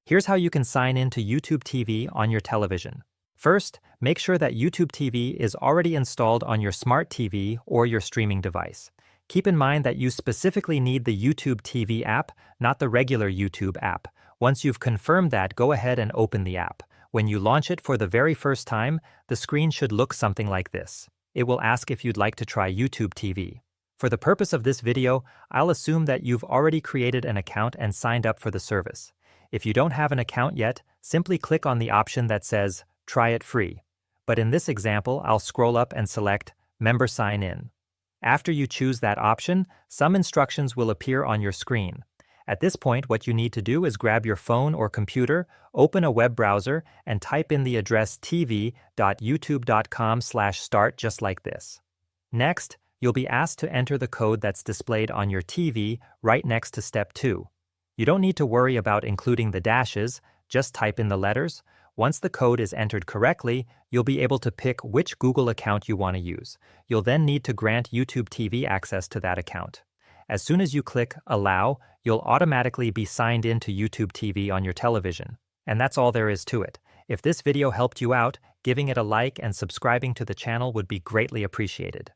Here's how you can sign in to YouTube TV on your television. First, make sure that YouTube TV is already installed on your smart TV or your streaming device. Keep in mind that you specifically need the YouTube TV app, not the regular YouTube app. Once you've confirmed that, go ahead and open the app. When you launch it for the very first time, the screen should look something like this. It will ask if you'd like to try YouTube TV. For the purpose of this video, I'll assume that you've already created an account and signed up for the service. If you don't have an account yet, simply click on the option that says Try it free. But in this example, I'll scroll up and select Member Sign In. After you choose that option, some instructions will appear on your screen. At this point, what you need to do is grab your phone or computer, open a web browser, and type in the address tv.youtube.com/start just like this. Next, you'll be asked to enter the code that's displayed on your TV right next to Step 2. You don't need to worry about including the dashes, just type in the letters. Once the code is entered correctly, you'll be able to pick which Google account you want to use. You'll then need to grant YouTube TV access to that account. As soon as you click Allow, you'll automatically be signed in to YouTube TV on your television. And that's all there is to it. If this video helped you out, giving it a like and subscribing to the channel would be greatly appreciated.